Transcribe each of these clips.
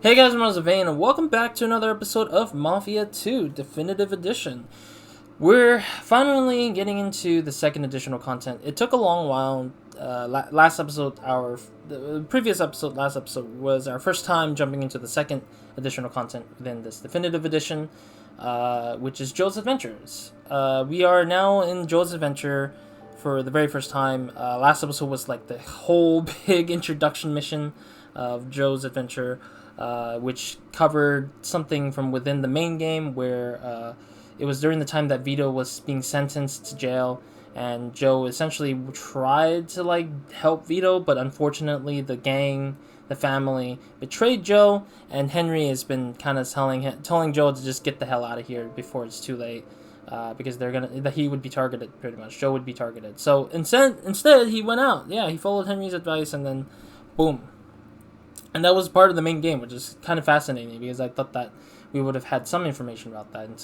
Hey guys, I'm RozaldVaneGAME, and welcome back to another episode of Mafia 2 Definitive Edition. We're finally getting into the second additional content. It took a long while. The previous episode, last episode, was our first time jumping into the second additional content within this Definitive Edition, which is Joe's Adventures. We are now in Joe's Adventure for the very first time. Last episode was like the whole big introduction mission of Joe's Adventure. Which covered something from within the main game where it was during the time that Vito was being sentenced to jail, and Joe essentially tried to help Vito, but unfortunately the gang, the family, betrayed Joe, and Henry has been kind of telling Joe to just get the hell out of here before it's too late, because he would be targeted pretty much. Joe would be targeted. So instead he went out. Yeah, he followed Henry's advice, and then boom. And that was part of the main game, which is kind of fascinating because I thought that we would have had some information about that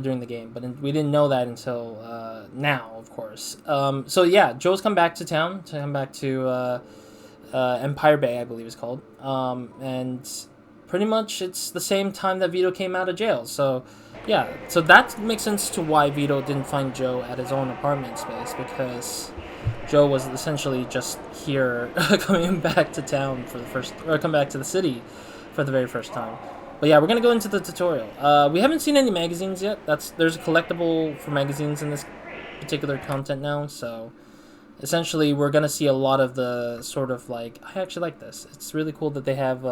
during the game, but we didn't know that until now, of course. So yeah, Joe's come back to town, to Empire Bay, I believe it's called, and pretty much it's the same time that Vito came out of jail. So yeah, so that makes sense to why Vito didn't find Joe at his own apartment space, because Joe was essentially just here, coming back to town come back to the city for the very first time. But yeah, we're gonna go into the tutorial. We haven't seen any magazines yet. There's a collectible for magazines in this particular content now, so essentially we're gonna see a lot of the sort of I actually like this. It's really cool that they have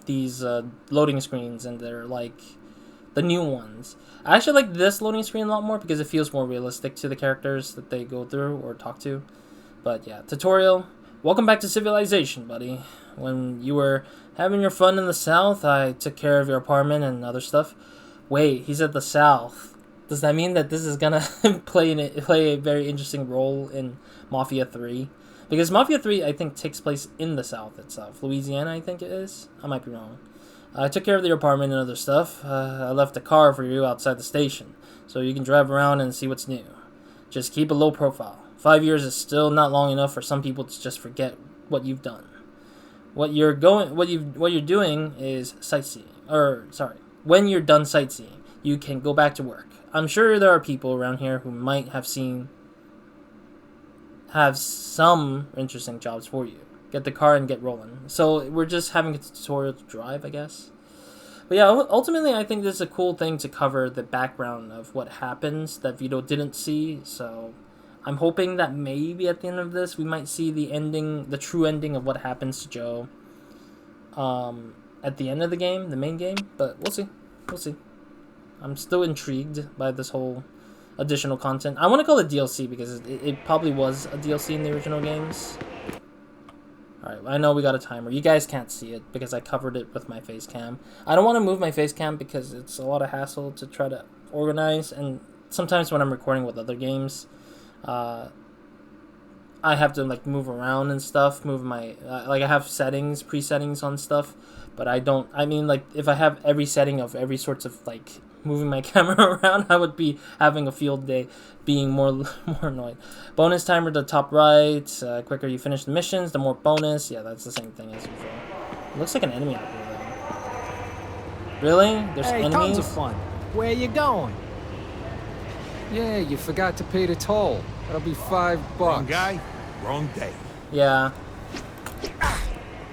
these loading screens, and they're the new ones. I actually like this loading screen a lot more because it feels more realistic to the characters that they go through or talk to. But yeah, tutorial. Welcome back to civilization, buddy. When you were having your fun in the South, I took care of your apartment and other stuff. Wait, he's at the South. Does that mean that this is gonna play a very interesting role in Mafia 3? Because Mafia 3, I think, takes place in the South itself. Louisiana, I think it is. I might be wrong. I took care of your apartment and other stuff. I left a car for you outside the station, so you can drive around and see what's new. Just keep a low profile. 5 years is still not long enough for some people to just forget what you've done. What you're doing is sightseeing. When you're done sightseeing, you can go back to work. I'm sure there are people around here who might have some interesting jobs for you. Get the car and get rolling. So we're just having a tutorial to drive, I guess. But yeah, ultimately I think this is a cool thing to cover the background of what happens that Vito didn't see. So I'm hoping that maybe at the end of this we might see the true ending of what happens to Joe at the end of the game, the main game. But we'll see. I'm still intrigued by this whole additional content. I want to call it DLC because it probably was a DLC in the original games. Alright, I know we got a timer. You guys can't see it because I covered it with my face cam. I don't want to move my face cam because it's a lot of hassle to try to organize, and sometimes when I'm recording with other games, I have to move around and stuff, I have pre-settings on stuff, but if I have every setting of every sorts of moving my camera around, I would be having a field day, being more annoyed. Bonus timer to the top right. Quicker you finish the missions, the more bonus. Yeah, that's the same thing as before. It looks like an enemy out here, though. Really? There's enemies? Tons of fun. Where you going? Yeah, you forgot to pay the toll. That'll be $5. Wrong guy, wrong day. Yeah.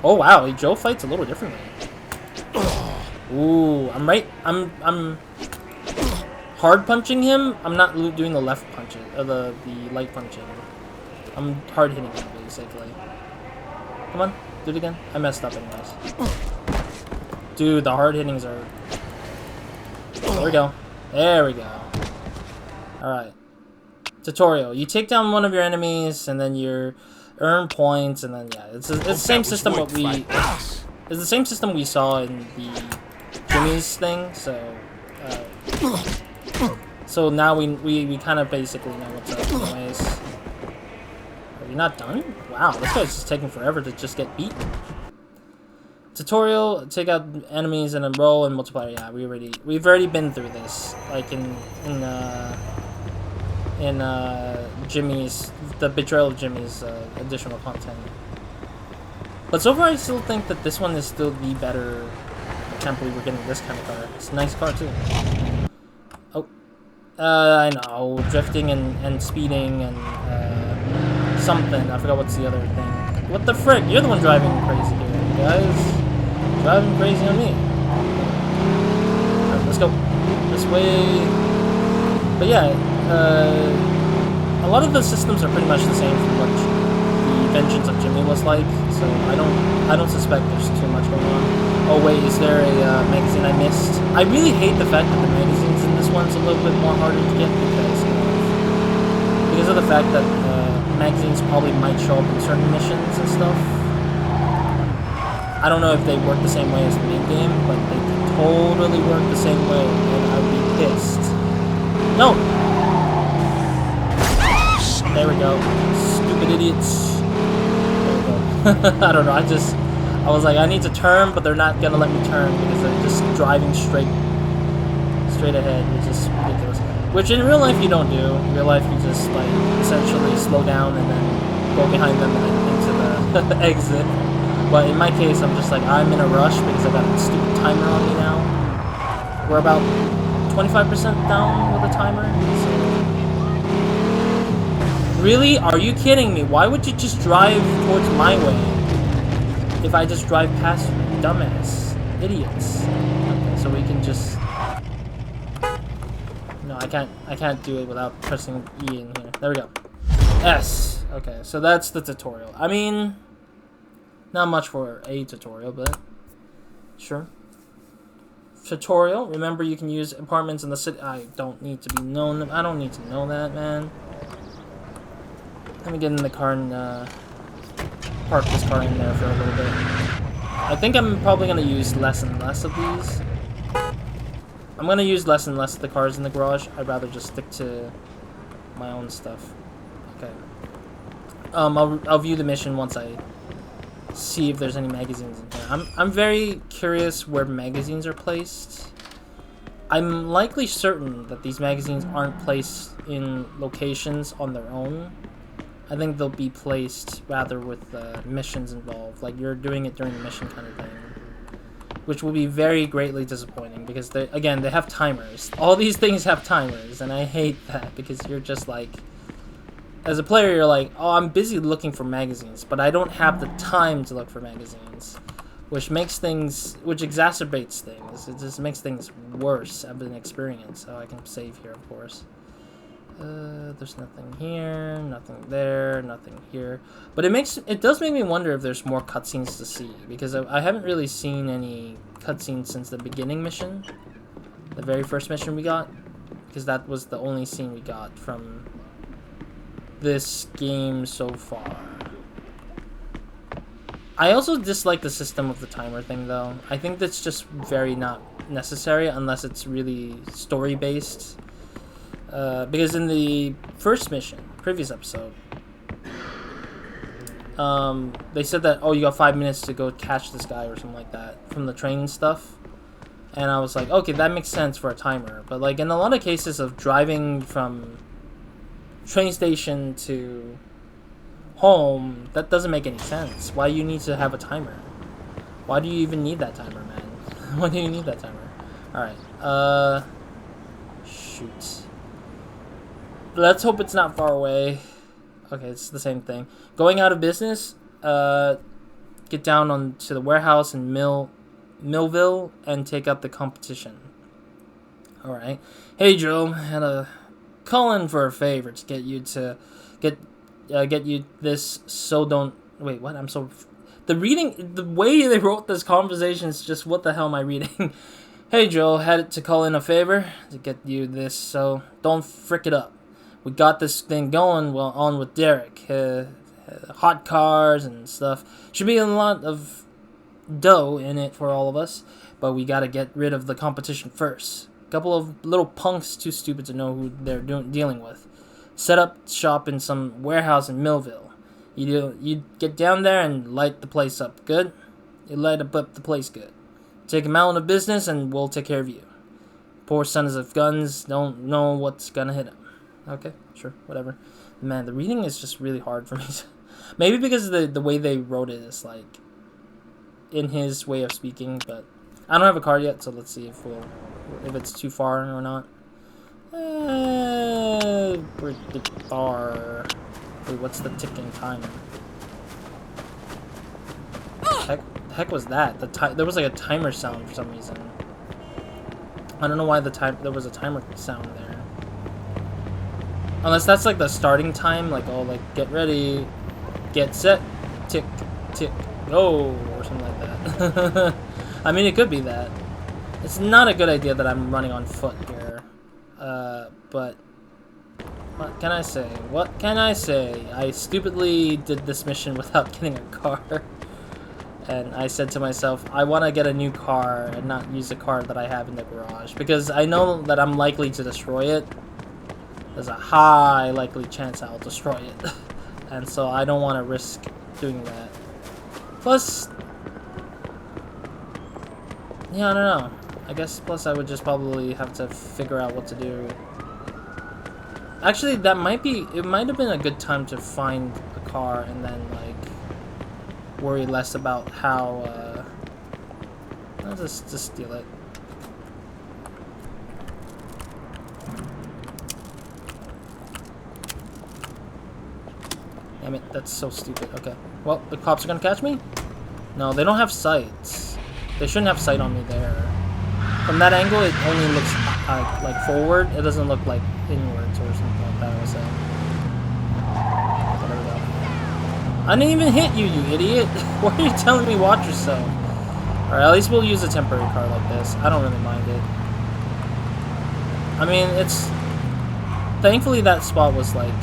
Oh wow, Joe fights a little differently. Ooh, I'm hard punching him. I'm not doing the left punching, or the light punching. I'm hard hitting him basically. Come on, do it again. I messed up anyways. Dude, the hard hittings are. There we go. There we go. All right. Tutorial. You take down one of your enemies, and then you earn points, and then yeah, it's the same system It's the same system we saw in the Jimmy's thing, so now we kind of basically know what's up anyways. Are you not done? Wow, this guy's just taking forever to just get beat. Tutorial, take out enemies and then roll and multiply. Yeah, we've already been through this, in Jimmy's, the betrayal of Jimmy's additional content. But so far, I still think that this one is still the better. I can't believe we're getting this kind of car. It's a nice car, too. Oh. I know. Drifting and speeding and something. I forgot what's the other thing. What the frick? You're the one driving crazy here, guys. Driving crazy on me. Alright, let's go. This way. But yeah, a lot of the systems are pretty much the same from what the Vengeance of Jimmy was like, so I don't suspect there's too much going on. Oh wait, is there a magazine I missed? I really hate the fact that the magazines in this one's a little bit more harder to get because of the fact that magazines probably might show up in certain missions and stuff. I don't know if they work the same way as the main game, but they totally work the same way, and I'd be pissed. No! There we go. Stupid idiots. There we go. I don't know, I was like, I need to turn, but they're not gonna let me turn because they're just driving straight ahead, which is ridiculous. Which in real life you don't do. In real life you just like essentially slow down and then go behind them and then into the exit. But in my case, I'm just like, I'm in a rush because I got a stupid timer on me now. We're about 25% down with the timer. So... Really? Are you kidding me? Why would you just drive towards my way if I just drive past you? Dumbass. Idiots. Okay, so we can just... No, I can't do it without pressing E in here. There we go. S. Okay, so that's the tutorial. I mean... Not much for a tutorial, but sure. Tutorial. Remember, you can use apartments in the city. I don't need to be known. I don't need to know that, man. Let me get in the car and park this car in there for a little bit. I think I'm probably gonna use less and less of these. I'm gonna use less and less of the cars in the garage. I'd rather just stick to my own stuff. Okay. I'll view the mission once I see if there's any magazines in here. I'm very curious where magazines are placed. I'm likely certain that these magazines aren't placed in locations on their own. I think they'll be placed rather with missions involved, like you're doing it during the mission kind of thing, which will be very greatly disappointing because they have timers. All these things have timers, and I hate that because you're just like, as a player, you're like, oh, I'm busy looking for magazines, but I don't have the time to look for magazines, which exacerbates things. It just makes things worse of an experience. So I can save here, of course. There's nothing here, nothing there, nothing here. But it does make me wonder if there's more cutscenes to see, because I haven't really seen any cutscenes since the beginning mission, the very first mission we got, because that was the only scene we got from this game so far. I also dislike the system of the timer thing, though. I think that's just very not necessary unless it's really story based. Because in the first mission, previous episode, they said that, oh, you got 5 minutes to go catch this guy or something like that from the train and stuff. And I was like, okay, that makes sense for a timer. But like in a lot of cases of driving from train station to home, that doesn't make any sense. Why do you need to have a timer? Why do you even need that timer, man? Why do you need that timer? Alright, shoot. Let's hope it's not far away. Okay, it's the same thing. Going out of business, get down onto the warehouse in Millville and take up the competition. Alright. Hey Joe, had a call in for a favor to get you this, so don't wait, what? The way they wrote this conversation is just, what the hell am I reading? Hey Joe, had to call in a favor to get you this, so don't frick it up. We got this thing going on with Derek. Hot cars and stuff. Should be a lot of dough in it for all of us, but we gotta get rid of the competition first. Couple of little punks too stupid to know who they're dealing with. Set up shop in some warehouse in Millville. You get down there and light the place up. Good? You light up the place good. Take him out of business and we'll take care of you. Poor sons of guns don't know what's gonna hit him. Okay, sure, whatever. Man, the reading is just really hard for me. Maybe because the way they wrote it is like, in his way of speaking, but I don't have a car yet, so let's see if it's too far or not. Where's the bar? Wait, what's the ticking timer? The heck was that? There was like a timer sound for some reason. I don't know why there was a timer sound there. Unless that's like the starting time, like, oh, like, get ready, get set, tick, tick, go, or something like that. I mean, it could be that. It's not a good idea that I'm running on foot here. But what can I say? What can I say? I stupidly did this mission without getting a car. And I said to myself, I want to get a new car and not use a car that I have in the garage. Because I know that I'm likely to destroy it. There's a high likely chance I'll destroy it. And so I don't want to risk doing that. Plus, yeah, I don't know. I guess plus I would just probably have to figure out what to do. Actually, it might have been a good time to find a car and then, like, worry less about how, I'll just steal it. Damn it, that's so stupid. Okay. Well, the cops are gonna catch me? No, they don't have sights. They shouldn't have sight on me there. From that angle, it only looks like forward. It doesn't look like inwards or something like that, I was saying. I didn't even hit you, you idiot. Why are you telling me watch yourself? Alright, at least we'll use a temporary car like this. I don't really mind it. I mean, it's... Thankfully, that spot was, like,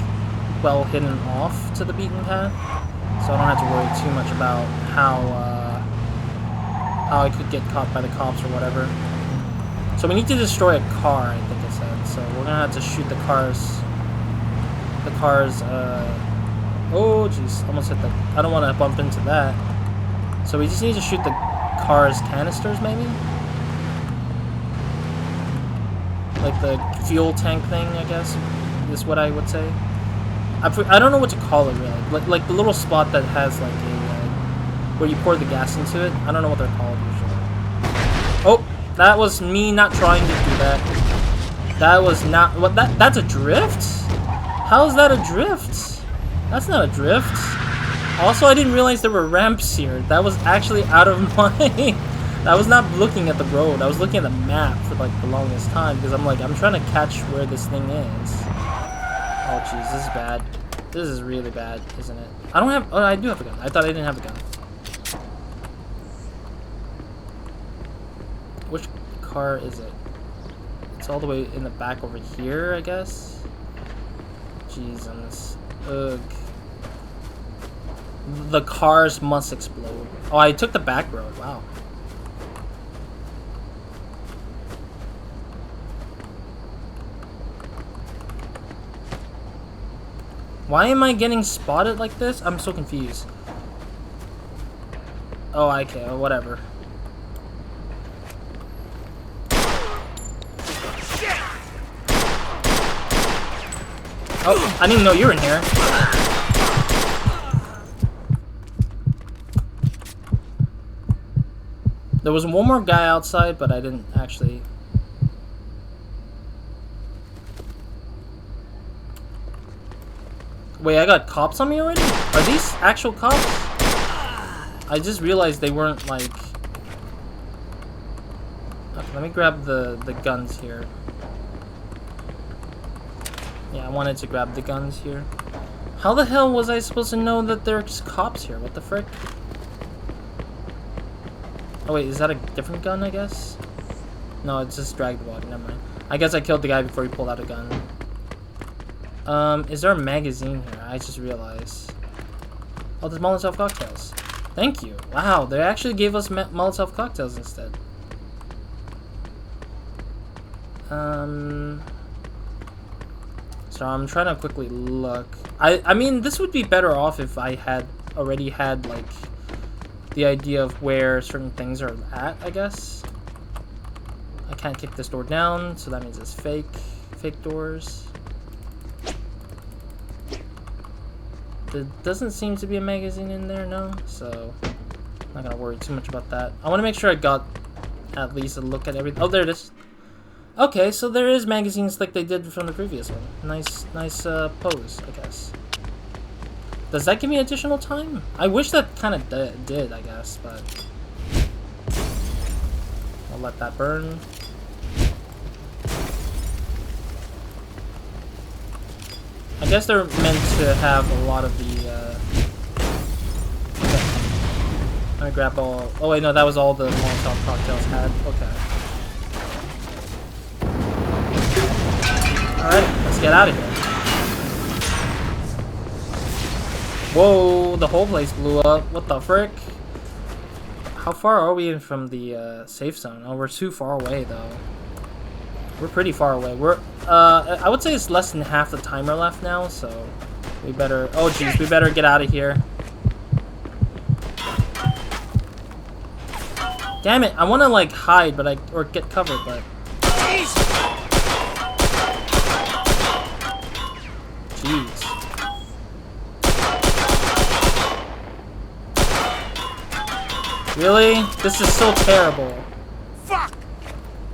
well hidden off to the beaten path. So I don't have to worry too much about how I could get caught by the cops or whatever. So we need to destroy a car, I think it said. So we're gonna have to shoot the cars. Oh jeez, almost hit the... I don't want to bump into that. So we just need to shoot the car's canisters, maybe? Like the fuel tank thing, I guess, is what I would say. I don't know what to call it, really. Like the little spot that has, like, a... where you pour the gas into it. I don't know what they're called, usually. Oh! That was me not trying to do that. That was not... What? That's a drift? How is that a drift? That's not a drift. Also, I didn't realize there were ramps here. That was actually out of my... I was not looking at the road. I was looking at the map for, like, the longest time. Because I'm trying to catch where this thing is. Oh, jeez. This is bad. This is really bad, isn't it? I don't have... Oh, I do have a gun. I thought I didn't have a gun. Which car is it? It's all the way in the back over here, I guess? Jesus. Ugh. The cars must explode. Oh, I took the back road. Wow. Why am I getting spotted like this? I'm so confused. Oh, okay. Whatever. Oh, I didn't know you were in here. There was one more guy outside, but I didn't actually... Wait, I got cops on me already? Are these actual cops? I just realized they weren't, like... Okay, let me grab the guns here. Yeah, I wanted to grab the guns here. How the hell was I supposed to know that there's cops here? What the frick? Oh wait, is that a different gun, I guess? No, it's just dragged water, never mind. I guess I killed the guy before he pulled out a gun. Is there a magazine here? I just realized. Oh, there's Molotov cocktails. Thank you. Wow, they actually gave us Molotov cocktails instead. So I'm trying to quickly look. I mean, this would be better off if I had already had, like, the idea of where certain things are at, I guess. I can't kick this door down, so that means it's fake doors. There doesn't seem to be a magazine in there, no, so Not gonna worry too much about that. I want to make sure I got at least a look at everything. Oh, there it is. Okay, so there is magazines like they did from the previous one. Nice pose, I guess. Does that give me additional time? I wish that kind of did, I guess, but I'll let that burn. I guess they're meant to have a lot of the, okay. I'm gonna grab all... Oh wait, no, that was all the Molotov cocktails had. Okay. Alright, let's get out of here. Whoa, the whole place blew up. What the frick? How far are we in from the safe zone? Oh, we're too far away, though. We're pretty far away. We're, I would say it's less than half the timer left now, so we better... Oh, jeez, we better get out of here. Damn it, I want to, like, hide, but or get covered, but... Jeez. Really? This is so terrible. Fuck!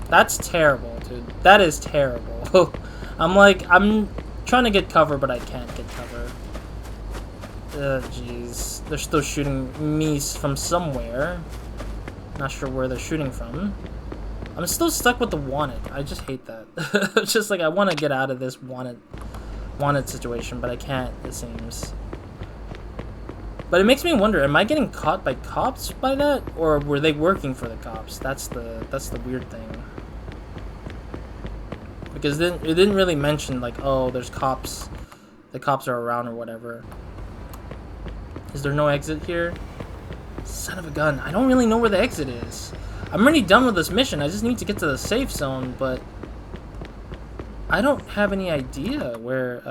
That's terrible, dude. That is terrible. I'm trying to get cover, but I can't get cover. Jeez. They're still shooting me from somewhere. Not sure where they're shooting from. I'm still stuck with the wanted. I just hate that. It's just like, I want to get out of this wanted situation, but I can't, it seems. But it makes me wonder, am I getting caught by cops by that? Or were they working for the cops? That's the weird thing. Because it didn't really mention, like, oh, there's cops. The cops are around or whatever. Is there no exit here? Son of a gun. I don't really know where the exit is. I'm already done with this mission. I just need to get to the safe zone, but I don't have any idea where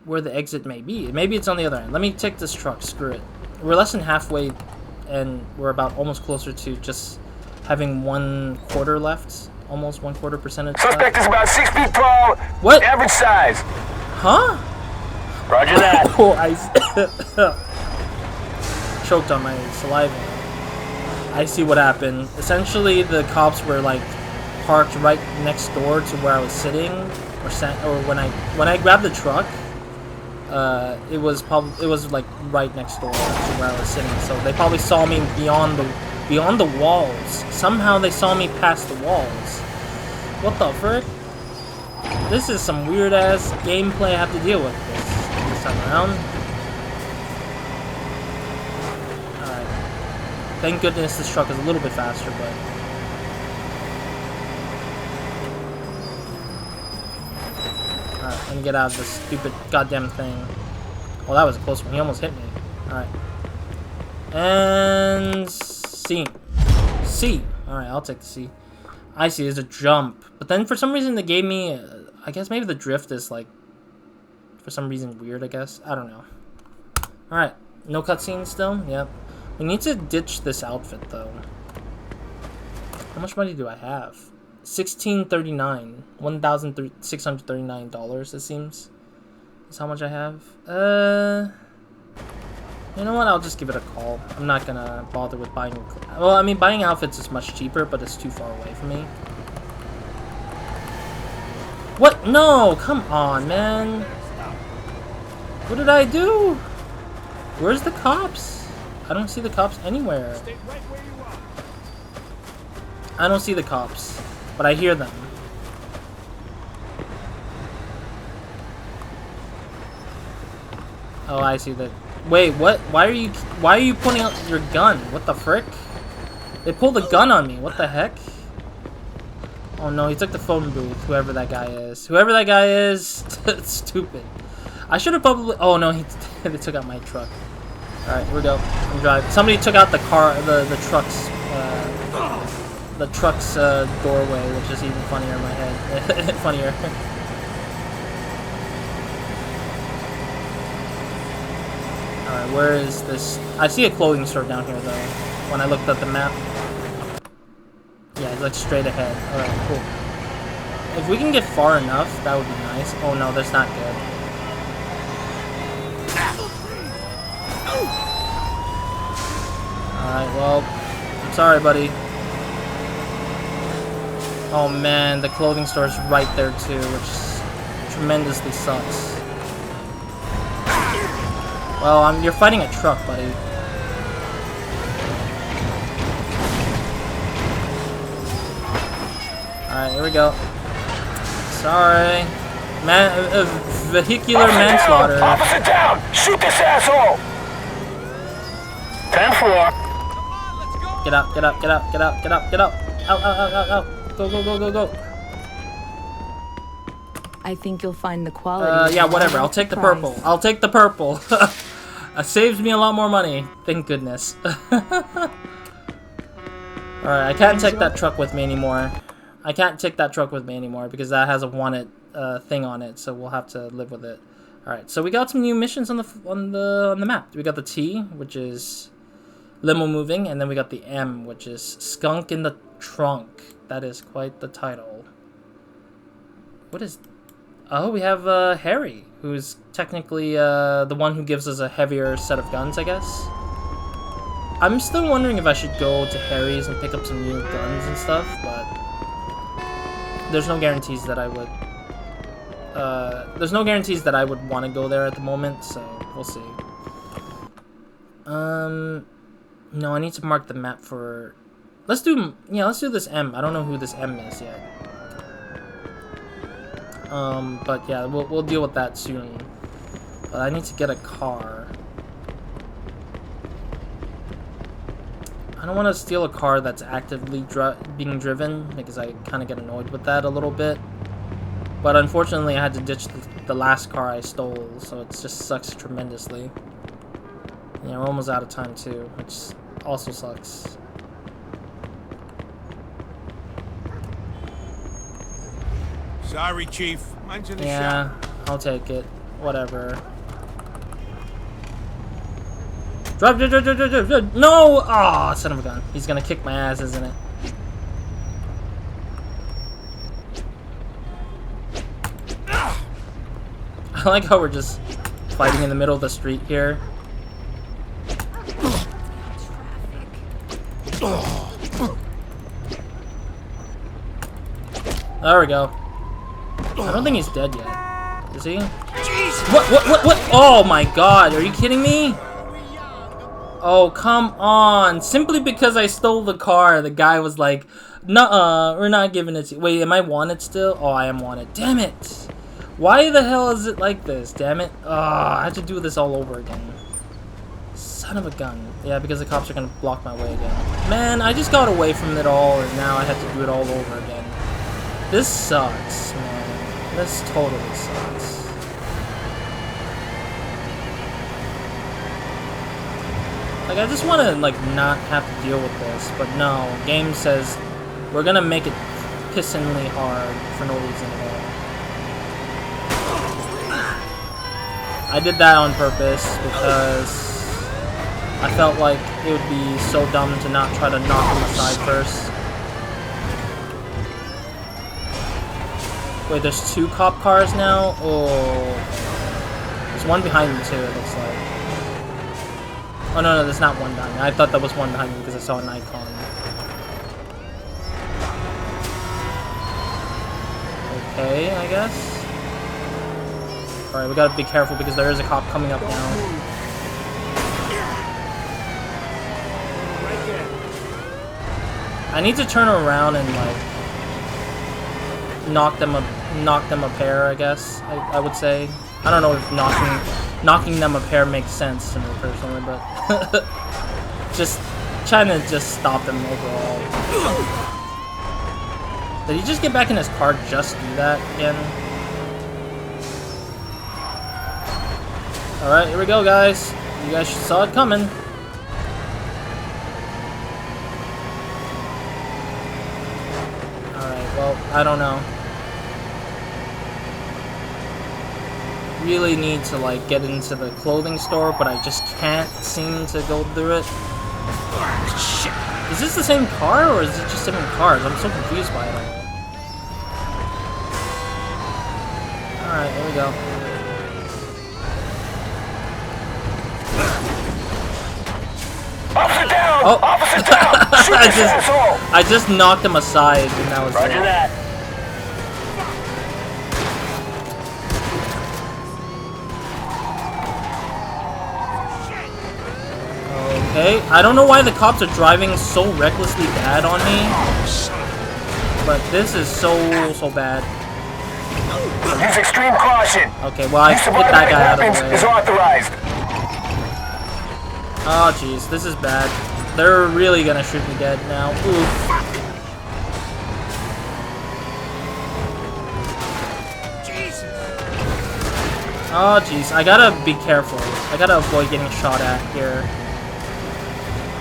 the exit may be. Maybe it's on the other end. Let me take this truck. Screw it. We're less than halfway, and we're about almost closer to just having 1/4 left. Almost 1/4 percentage. Suspect is about 6 feet tall. What? Average size. Huh? Roger that. Oh, I choked on my saliva. I see what happened. Essentially, the cops were like parked right next door to where I was sitting, or when I grabbed the truck, it was like right next door to where I was sitting. So they probably saw me beyond the walls. Somehow they saw me past the walls. What the frick? This is some weird ass gameplay I have to deal with this time around. Alright. Thank goodness this truck is a little bit faster, but alright, let me get out of this stupid goddamn thing. Well, that was a close one. He almost hit me. Alright. And C. C. Alright, I'll take the C. I see, there's a jump. But then for some reason they gave me, I guess maybe the drift is like, for some reason weird, I guess. I don't know. Alright, no cutscenes still? Yep. We need to ditch this outfit though. How much money do I have? $1,639. $1,639 it seems. Is how much I have. You know what? I'll just give it a call. I'm not gonna bother with buying... Well, I mean, buying outfits is much cheaper, but it's too far away from me. What? No! Come on, man. What did I do? Where's the cops? I don't see the cops anywhere. I don't see the cops, but I hear them. Oh, I see that. Wait, what? Why are you pointing out your gun? What the frick? They pulled a gun on me. What the heck? Oh no, he took the phone booth. Whoever that guy is. Whoever that guy is, it's stupid. I should have probably. Oh no, they took out my truck. All right, here we go. I'm driving. Somebody took out the car, the truck's doorway, which is even funnier in my head. Funnier. Alright, where is this? I see a clothing store down here, though, when I looked at the map. Yeah, it's like straight ahead. Alright, cool. If we can get far enough, that would be nice. Oh no, that's not good. Alright, well, I'm sorry, buddy. Oh man, the clothing store is right there too, which tremendously sucks. Well, you're fighting a truck, buddy. Alright, here we go. Sorry. Vehicular manslaughter. Officer down! Shoot this asshole! 10-4. Get out, get out, get out, get out, get out, get out. Out, out, out, out, out. Go, go, go, go, go. I think you'll find the quality. Yeah, whatever. I'll take the purple. I'll take the purple. It saves me a lot more money. Thank goodness. Alright, I can't take that truck with me anymore. I can't take that truck with me anymore because that has a wanted thing on it, so we'll have to live with it. Alright, so we got some new missions on the map. We got the T, which is limo moving, and then we got the M, which is skunk in the trunk. That is quite the title. What is... Oh, we have Harry, who's technically the one who gives us a heavier set of guns, I guess. I'm still wondering if I should go to Harry's and pick up some new guns and stuff, but there's no guarantees that I would. There's no guarantees that I would want to go there at the moment, so we'll see. No, I need to mark the map for. Let's do this M. I don't know who this M is yet. But yeah, we'll deal with that soon. But I need to get a car. I don't want to steal a car that's actively being driven, because I kind of get annoyed with that a little bit. But unfortunately, I had to ditch the last car I stole, so it just sucks tremendously. Yeah, we're almost out of time too, which also sucks. Sorry, Chief. Mine's in the Yeah, shop. I'll take it. Whatever. Drive, drive, drive, drive, drive, drive. No! Aw, son of a gun. He's gonna kick my ass, isn't it? I like how we're just fighting in the middle of the street here. There we go. I don't think he's dead yet. Is he? What? Oh my god, are you kidding me? Oh, come on. Simply because I stole the car, the guy was like, nuh-uh, we're not giving it to you. Wait, am I wanted still? Oh, I am wanted. Damn it. Why the hell is it like this? Damn it. Oh, I have to do this all over again. Son of a gun. Yeah, because the cops are going to block my way again. Man, I just got away from it all, and now I have to do it all over again. This sucks, man. This totally sucks. Like, I just want to, like, not have to deal with this, but no. Game says we're gonna make it pissingly hard for no reason at all. I did that on purpose because I felt like it would be so dumb to not try to knock him aside first. Wait, there's two cop cars now? Oh. There's one behind me too, it looks like. Oh no, there's not one behind me. I thought that was one behind me because I saw an icon. Okay, I guess. Alright, we gotta be careful because there is a cop coming up now. I need to turn around and like knock them a pair, I guess. I would say. I don't know if knocking them a pair makes sense to me personally, but just trying to just stop them overall. Did he just get back in his car just do that again? Alright, here we go, guys. You guys saw it coming. Alright, well, I don't know. Really need to like get into the clothing store, but I just can't seem to go through it. Shit. Is this the same car or is it just different cars? I'm so confused by it all. Alright, here we go. Officer down! Oh. Officer down! Shoot this asshole! I just knocked him aside, and that was it. Roger that. Okay, I don't know why the cops are driving so recklessly bad on me, but this is so bad. Use extreme caution. Okay, well I hit that guy out of the way. Is authorized. Oh jeez, this is bad. They're really gonna shoot me dead now. Ooh. Oh jeez, I gotta be careful. I gotta avoid getting shot at here.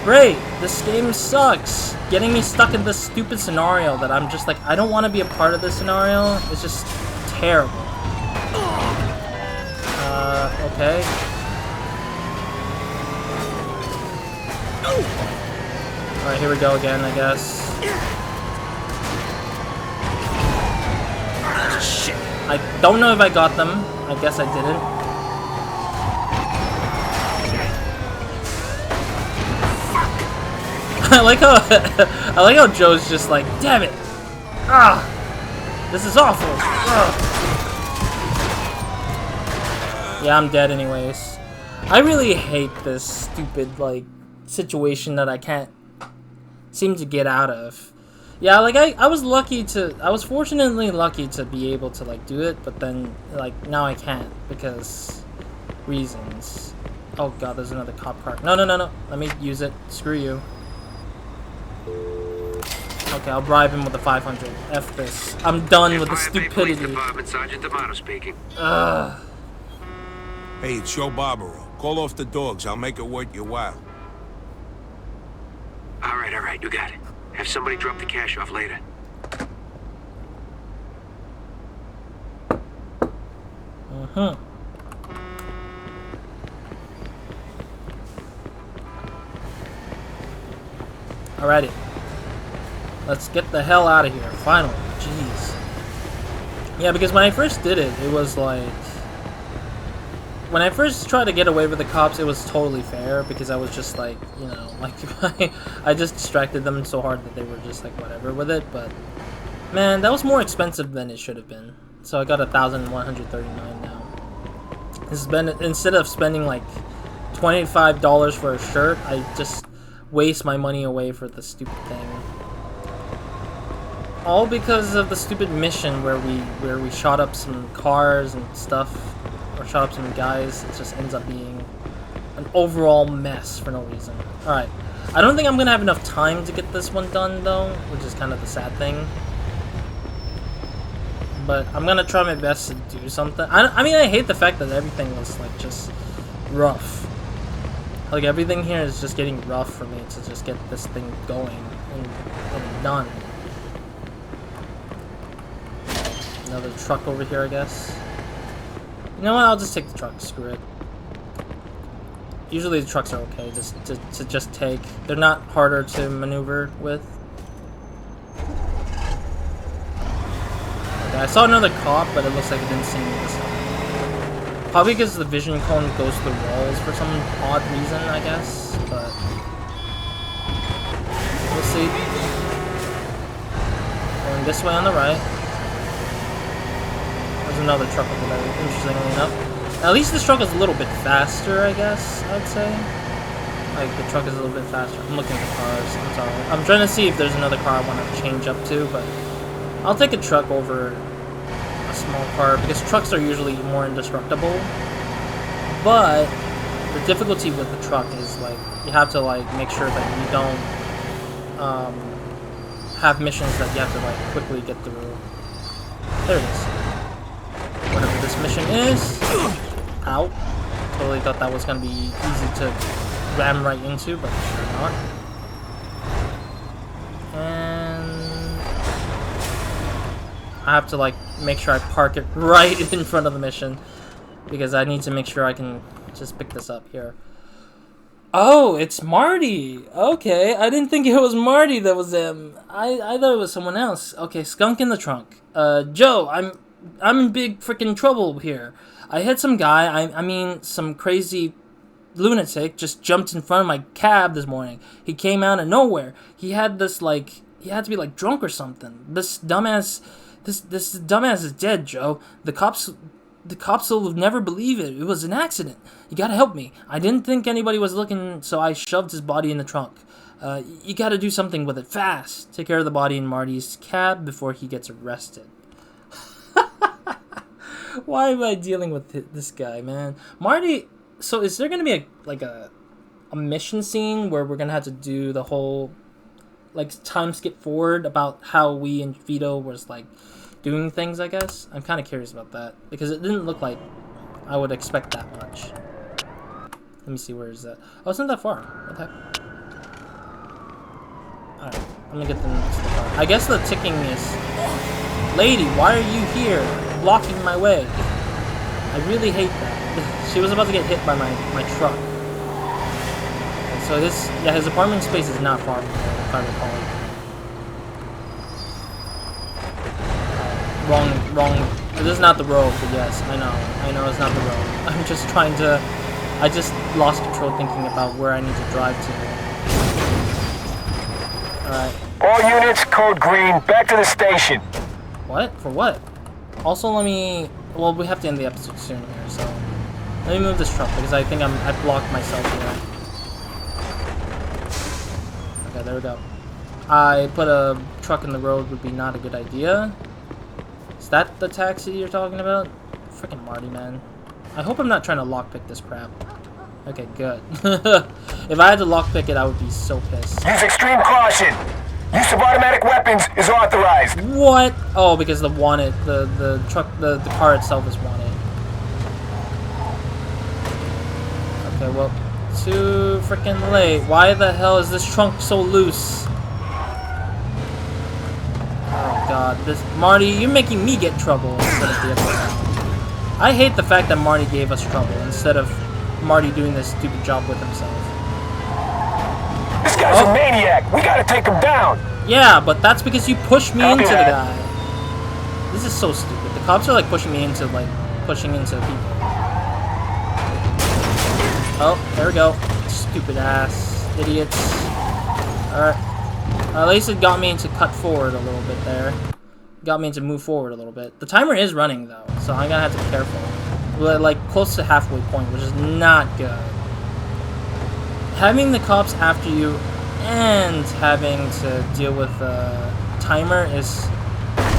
Great, this game sucks. Getting me stuck in this stupid scenario that I'm just like, I don't want to be a part of this scenario. It's just terrible. Okay. Alright, here we go again, I guess. Shit. I don't know if I got them. I guess I didn't. I like how Joe's just like, damn it! Ah, this is awful. Yeah, I'm dead anyways. I really hate this stupid like situation that I can't seem to get out of. Yeah, like I was fortunately lucky to be able to like do it, but then like now I can't because reasons. Oh god, there's another cop car. No. Let me use it. Screw you. Okay, I'll bribe him with the 500. F this. I'm done with the stupidity. Sergeant D'Amato speaking. Ugh. Hey, it's Joe Barbaro. Call off the dogs. I'll make it worth your while. All right, you got it. Have somebody drop the cash off later. Alrighty. Let's get the hell out of here, finally. Jeez. Yeah, because when I first did it, it was like... When I first tried to get away with the cops, it was totally fair, because I was just like, you know, like, I just distracted them so hard that they were just like, whatever with it, but... Man, that was more expensive than it should have been. So I got 1,139 now. This has been, instead of spending like $25 for a shirt, I just waste my money away for the stupid thing. All because of the stupid mission where we shot up some cars and stuff, or shot up some guys. It just ends up being an overall mess for no reason. Alright, I don't think I'm gonna have enough time to get this one done though, which is kind of the sad thing. But I'm gonna try my best to do something. I mean, I hate the fact that everything was like just rough. Like everything here is just getting rough for me to just get this thing going and done. Another truck over here, I guess. You know what? I'll just take the truck. Screw it. Usually the trucks are okay just to just take. They're not harder to maneuver with. Okay, I saw another cop, but it looks like it didn't see me this time. Probably because the vision cone goes through walls for some odd reason, I guess. But we'll see. Going this way on the right. There's another truck over there, interestingly enough. At least this truck is a little bit faster, I guess, I'd say. Like, the truck is a little bit faster. I'm looking at the cars, I'm sorry. I'm trying to see if there's another car I want to change up to, but I'll take a truck over a small car, because trucks are usually more indestructible. But the difficulty with the truck is, like, you have to, like, make sure that you don't have missions that you have to, like, quickly get through. There it is. Whatever this mission is. Ow. Totally thought that was going to be easy to ram right into, but sure not. And I have to like make sure I park it right in front of the mission, because I need to make sure I can just pick this up here. Oh, it's Marty. Okay, I didn't think it was Marty that was him. I thought it was someone else. Okay, skunk in the trunk. Joe, I'm in big freaking trouble here. I hit some guy, I mean some crazy lunatic just jumped in front of my cab this morning. He came out of nowhere. He had this, like, he had to be, like, drunk or something. This dumbass is dead, Joe. The cops will never believe it. It was an accident. You gotta help me. I didn't think anybody was looking, so I shoved his body in the trunk. You gotta do something with it fast. Take care of the body in Marty's cab before he gets arrested. Why am I dealing with this guy, man? Marty, so is there gonna be a mission scene where we're gonna have to do the whole, like, time skip forward about how we and Vito was, like, doing things, I guess? I'm kind of curious about that, because it didn't look like I would expect that much. Let me see, where is that? Oh, it's not that far. What the heck? Alright, I'm gonna get the next car. I guess the ticking is... Lady, why are you here? Blocking my way. I really hate that. She was about to get hit by my truck. And so his apartment space is not far from here, if I recall. Wrong. This is not the road, but yes, I know it's not the road. I'm just trying to... I just lost control thinking about where I need to drive to. Alright. All units, code green, back to the station. What? For what? Also, let me... Well, we have to end the episode soon here, so... Let me move this truck, because I think I blocked myself here. Okay, there we go. I put a truck in the road would be not a good idea. Is that the taxi you're talking about? Freaking Marty, man. I hope I'm not trying to lockpick this crap. Okay, good. If I had to lockpick it, I would be so pissed. Use extreme caution. Use of automatic weapons is authorized. What? Oh, because the wanted, the truck, the car itself is wanted. Okay, well, too freaking late. Why the hell is this trunk so loose? Oh god, this Marty, you're making me get trouble instead of the other guy. I hate the fact that Marty gave us trouble instead of Marty doing this stupid job with himself. This guy's a maniac. We gotta take him down. Yeah, but that's because you pushed me into the guy. This is so stupid. The cops are like pushing me into people. Oh, there we go. Stupid ass idiots. Alright. At least it got me to cut forward a little bit there. Got me to move forward a little bit. The timer is running though, so I'm gonna have to be careful. We're like close to halfway point, which is not good. Having the cops after you and having to deal with the timer is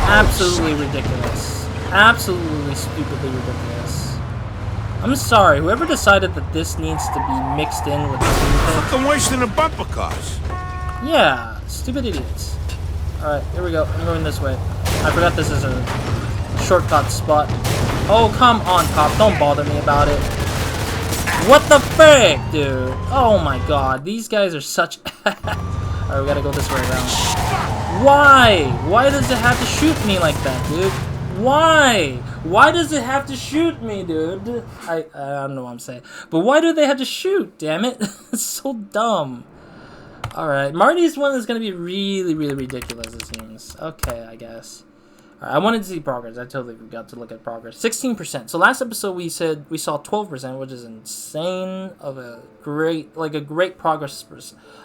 absolutely ridiculous. Absolutely stupidly ridiculous. I'm sorry, whoever decided that this needs to be mixed in with this new thing. Fucking wasting the bumper cars. Yeah, stupid idiots. Alright, here we go. I'm going this way. I forgot this is a shortcut spot. Oh, come on, cop. Don't bother me about it. What the frick, dude? Oh my god. These guys are such... Alright, we gotta go this way around. Why? Why does it have to shoot me like that, dude? Why? Why does it have to shoot me, dude? I don't know what I'm saying. But why do they have to shoot? Damn it. It's so dumb. Alright, Marty's one is going to be really, really ridiculous, it seems. Okay, I guess. Alright, I wanted to see progress. I totally forgot to look at progress. 16%. So last episode we said we saw 12%, which is insane of a great, like a great progress,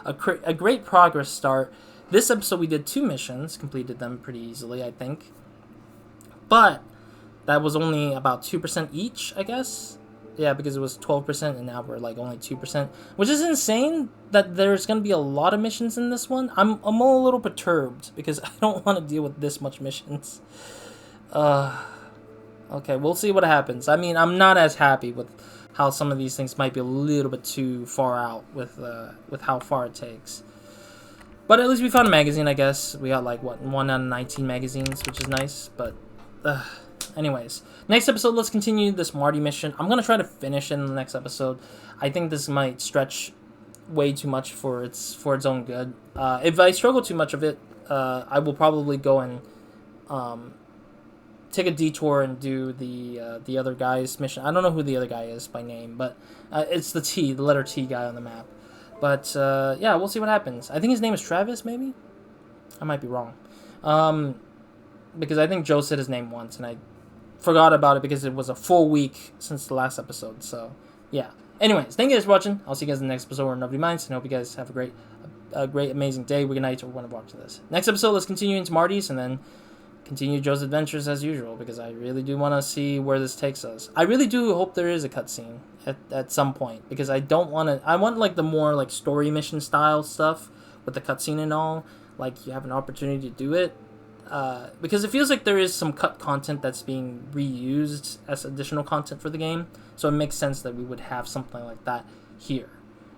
a great progress start. This episode we did 2 missions, completed them pretty easily, I think. But that was only about 2% each, I guess. Yeah, because it was 12% and now we're like only 2%, which is insane that there's going to be a lot of missions in this one. I'm a little perturbed because I don't want to deal with this much missions. Okay, we'll see what happens. I mean, I'm not as happy with how some of these things might be a little bit too far out with how far it takes. But at least we found a magazine, I guess. We got like, what, 1 out of 19 magazines, which is nice, but... anyways, next episode, let's continue this Marty mission. I'm gonna try to finish in the next episode. I think this might stretch way too much for its own good. If I struggle too much of it, I will probably go and take a detour and do the other guy's mission. I don't know who the other guy is by name, but it's the letter T guy on the map. But yeah, we'll see what happens. I think his name is Travis, maybe? I might be wrong. Because I think Joe said his name once, and I forgot about it because it was a full week since the last episode, so, yeah. anyways, thank you guys for watching. I'll see you guys in the next episode where nobody minds, and I hope you guys have a great, amazing day, week, night, or when I'm watching this. Next episode, let's continue into Marty's, and then continue Joe's adventures as usual, because I really do want to see where this takes us. I really do hope there is a cutscene at some point, because I don't want to. I want like the more like story mission style stuff with the cutscene and all. Like you have an opportunity to do it, because it feels like there is some cut content that's being reused as additional content for the game. So it makes sense that we would have something like that here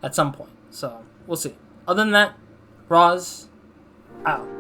at some point. So we'll see. Other than that, Roz out.